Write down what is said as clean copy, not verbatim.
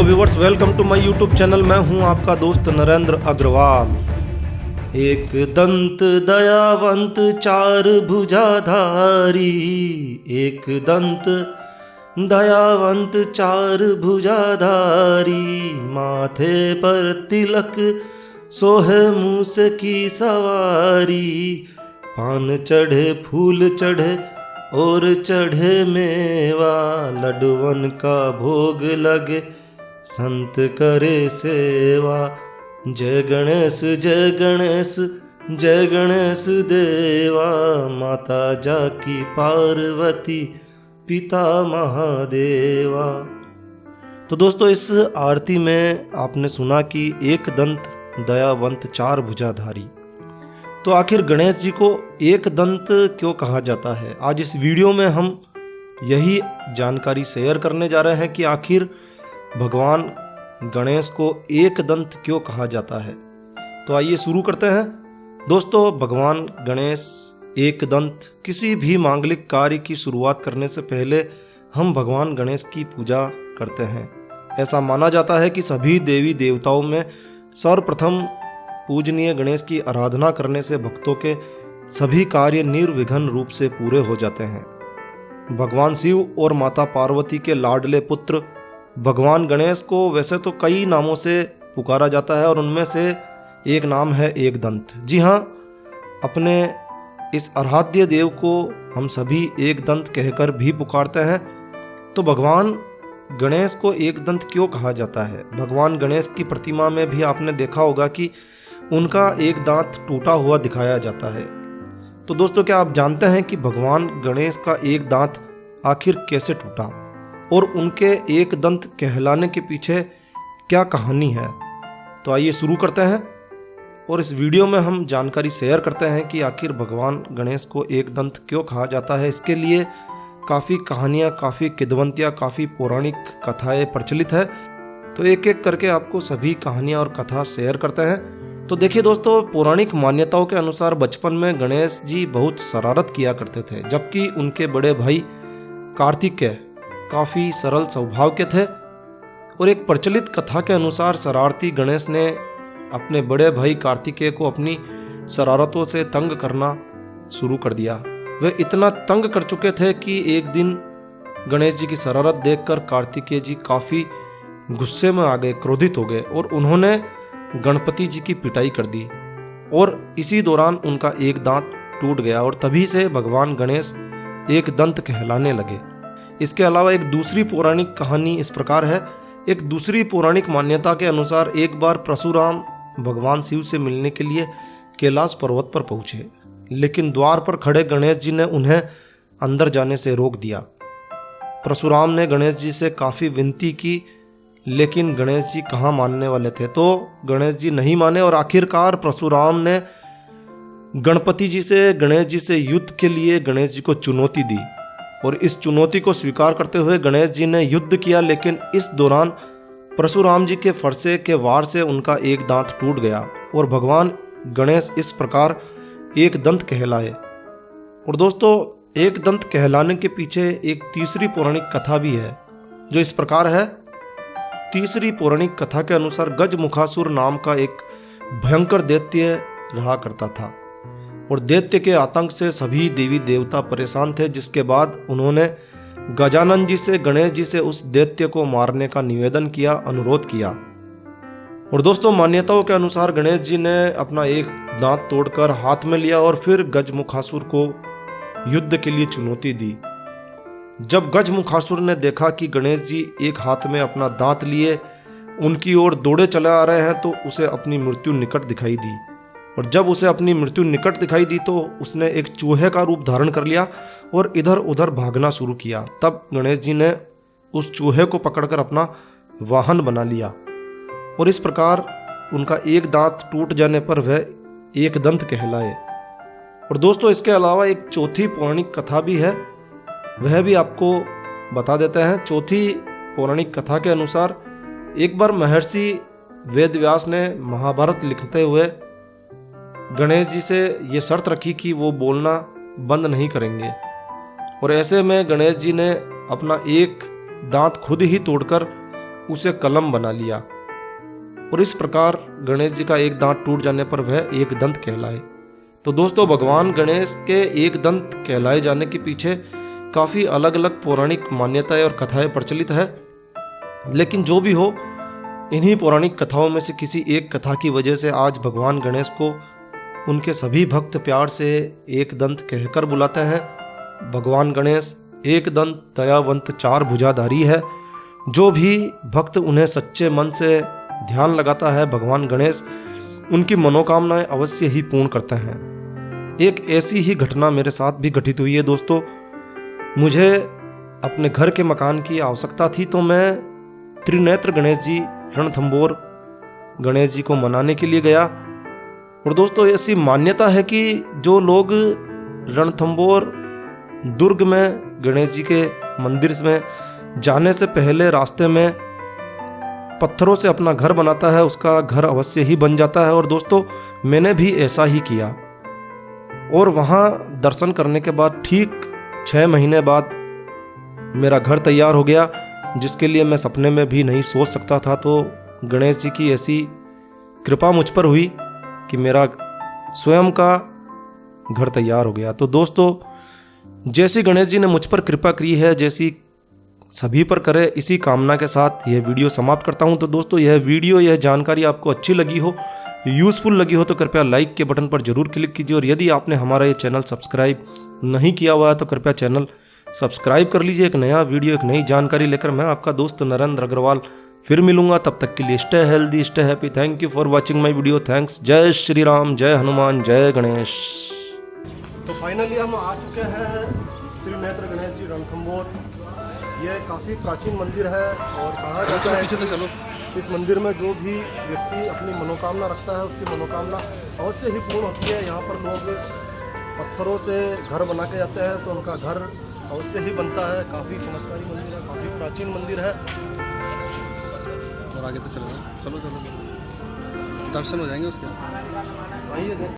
Hello viewers, welcome to my YouTube channel. मैं हूं आपका दोस्त नरेंद्र अग्रवाल। एक दंत दयावंत चार भुजाधारी, एक दंत दयावंत चार भुजाधारी, माथे पर तिलक सोहे मूस की सवारी, पान चढ़े फूल चढ़े और चढ़े मेवा, लडवन का भोग लगे संत करे सेवा। जय गणेश जय गणेश जय गणेश देवा, माता जाकी पार्वती पिता महादेवा। तो दोस्तों, इस आरती में आपने सुना कि एक दंत दयावंत चार भुजाधारी। तो आखिर गणेश जी को एक दंत क्यों कहा जाता है? आज इस वीडियो में हम यही जानकारी शेयर करने जा रहे हैं कि आखिर भगवान गणेश को एक दंत क्यों कहा जाता है। तो आइए शुरू करते हैं। दोस्तों, भगवान गणेश एक दंत किसी भी मांगलिक कार्य की शुरुआत करने से पहले हम भगवान गणेश की पूजा करते हैं। ऐसा माना जाता है कि सभी देवी देवताओं में सर्वप्रथम पूजनीय गणेश की आराधना करने से भक्तों के सभी कार्य निर्विघ्न रूप से पूरे हो जाते हैं। भगवान शिव और माता पार्वती के लाडले पुत्र भगवान गणेश को वैसे तो कई नामों से पुकारा जाता है और उनमें से एक नाम है एक दंत। जी हाँ, अपने इस आराध्य देव को हम सभी एक दंत कहकर भी पुकारते हैं। तो भगवान गणेश को एक दंत क्यों कहा जाता है? भगवान गणेश की प्रतिमा में भी आपने देखा होगा कि उनका एक दांत टूटा हुआ दिखाया जाता है। तो दोस्तों, क्या आप जानते हैं कि भगवान गणेश का एक दांत आखिर कैसे टूटा और उनके एक दंत कहलाने के पीछे क्या कहानी है? तो आइए शुरू करते हैं और इस वीडियो में हम जानकारी शेयर करते हैं कि आखिर भगवान गणेश को एक दंत क्यों कहा जाता है। इसके लिए काफ़ी कहानियाँ, काफ़ी किंवदंतियाँ, काफ़ी पौराणिक कथाएं प्रचलित है। तो एक एक करके आपको सभी कहानियाँ और कथा शेयर करते हैं। तो देखिए दोस्तों, पौराणिक मान्यताओं के अनुसार बचपन में गणेश जी बहुत शरारत किया करते थे, जबकि उनके बड़े भाई कार्तिकेय काफ़ी सरल स्वभाव के थे। और एक प्रचलित कथा के अनुसार शरारती गणेश ने अपने बड़े भाई कार्तिकेय को अपनी शरारतों से तंग करना शुरू कर दिया। वे इतना तंग कर चुके थे कि एक दिन गणेश जी की शरारत देखकर कार्तिकेय जी काफ़ी गुस्से में आ गए, क्रोधित हो गए और उन्होंने गणपति जी की पिटाई कर दी और इसी दौरान उनका एक दांत टूट गया और तभी से भगवान गणेश एक दंत कहलाने लगे। इसके अलावा एक दूसरी पौराणिक कहानी इस प्रकार है। एक दूसरी पौराणिक मान्यता के अनुसार एक बार परशुराम भगवान शिव से मिलने के लिए कैलाश पर्वत पर पहुंचे, लेकिन द्वार पर खड़े गणेश जी ने उन्हें अंदर जाने से रोक दिया। परशुराम ने गणेश जी से काफ़ी विनती की, लेकिन गणेश जी कहाँ मानने वाले थे। तो गणेश जी नहीं माने और आखिरकार परशुराम ने गणेश जी से युद्ध के लिए गणेश जी को चुनौती दी और इस चुनौती को स्वीकार करते हुए गणेश जी ने युद्ध किया। लेकिन इस दौरान परशुराम जी के फरसे के वार से उनका एक दांत टूट गया और भगवान गणेश इस प्रकार एक दंत कहलाए। और दोस्तों, एक दंत कहलाने के पीछे एक तीसरी पौराणिक कथा भी है जो इस प्रकार है। तीसरी पौराणिक कथा के अनुसार गजमुखासुर नाम का एक भयंकर दैत्य रहा करता था और दैत्य के आतंक से सभी देवी देवता परेशान थे, जिसके बाद उन्होंने गजानन जी से गणेश जी से उस दैत्य को मारने का निवेदन किया, अनुरोध किया। और दोस्तों, मान्यताओं के अनुसार गणेश जी ने अपना एक दांत तोड़कर हाथ में लिया और फिर गजमुखासुर को युद्ध के लिए चुनौती दी। जब गजमुखासुर ने देखा कि गणेश जी एक हाथ में अपना दांत लिए उनकी ओर दौड़े चले आ रहे हैं, तो उसे अपनी मृत्यु निकट दिखाई दी। और जब उसे अपनी मृत्यु निकट दिखाई दी तो उसने एक चूहे का रूप धारण कर लिया और इधर उधर भागना शुरू किया। तब गणेश जी ने उस चूहे को पकड़कर अपना वाहन बना लिया और इस प्रकार उनका एक दांत टूट जाने पर वह एक दंत कहलाए। और दोस्तों, इसके अलावा एक चौथी पौराणिक कथा भी है, वह भी आपको बता देते हैं। चौथी पौराणिक कथा के अनुसार एक बार महर्षि वेदव्यास ने महाभारत लिखते हुए गणेश जी से ये शर्त रखी कि वो बोलना बंद नहीं करेंगे और ऐसे में गणेश जी ने अपना एक दांत खुद ही तोड़कर उसे कलम बना लिया और इस प्रकार गणेश जी का एक दांत टूट जाने पर वह एक दंत कहलाए। तो दोस्तों, भगवान गणेश के एक दंत कहलाए जाने के पीछे काफ़ी अलग अलग पौराणिक मान्यताएं और कथाएं प्रचलित है। लेकिन जो भी हो, इन्हीं पौराणिक कथाओं में से किसी एक कथा की वजह से आज भगवान गणेश को उनके सभी भक्त प्यार से एक दंत कहकर बुलाते हैं। भगवान गणेश एक दंत दयावंत चार भुजाधारी है। जो भी भक्त उन्हें सच्चे मन से ध्यान लगाता है, भगवान गणेश उनकी मनोकामनाएं अवश्य ही पूर्ण करते हैं। एक ऐसी ही घटना मेरे साथ भी घटित हुई है दोस्तों। मुझे अपने घर के मकान की आवश्यकता थी, तो मैं त्रिनेत्र गणेश जी, रणथंबोर गणेश जी को मनाने के लिए गया। और दोस्तों, ऐसी मान्यता है कि जो लोग रणथंबोर दुर्ग में गणेश जी के मंदिर में जाने से पहले रास्ते में पत्थरों से अपना घर बनाता है, उसका घर अवश्य ही बन जाता है। और दोस्तों, मैंने भी ऐसा ही किया और वहाँ दर्शन करने के बाद ठीक 6 महीने बाद मेरा घर तैयार हो गया, जिसके लिए मैं सपने में भी नहीं सोच सकता था। तो गणेश जी की ऐसी कृपा मुझ पर हुई कि मेरा स्वयं का घर तैयार हो गया। तो दोस्तों, जैसी गणेश जी ने मुझ पर कृपा की है, जैसी सभी पर करे, इसी कामना के साथ यह वीडियो समाप्त करता हूं। तो दोस्तों, यह जानकारी आपको अच्छी लगी हो, यूज़फुल लगी हो, तो कृपया लाइक के बटन पर जरूर क्लिक कीजिए। और यदि आपने हमारा ये चैनल सब्सक्राइब नहीं किया हुआ है तो कृपया चैनल सब्सक्राइब कर लीजिए। एक नया वीडियो, एक नई जानकारी लेकर मैं आपका दोस्त नरेंद्र अग्रवाल फिर मिलूंगा। तब तक के लिए stay healthy, stay happy. Thank you for watching my video. Thanks. जय श्री राम, जय हनुमान, जय गणेश। तो फाइनली हम आ चुके हैं त्रिनेत्र गणेश जी, रणथंबोर। यह काफ़ी प्राचीन मंदिर है और कहा जाता है कि इस मंदिर में जो भी व्यक्ति अपनी मनोकामना रखता है, उसकी मनोकामना अवश्य ही पूर्ण होती है। यहाँ पर लोग पत्थरों से घर बना के जाते हैं तो उनका घर अवश्य ही बनता है। काफ़ी चमत्कारी मंदिर है, काफ़ी प्राचीन मंदिर है। और आगे तो चलो चलो चलो, दर्शन हो जाएंगे उसके। आइए।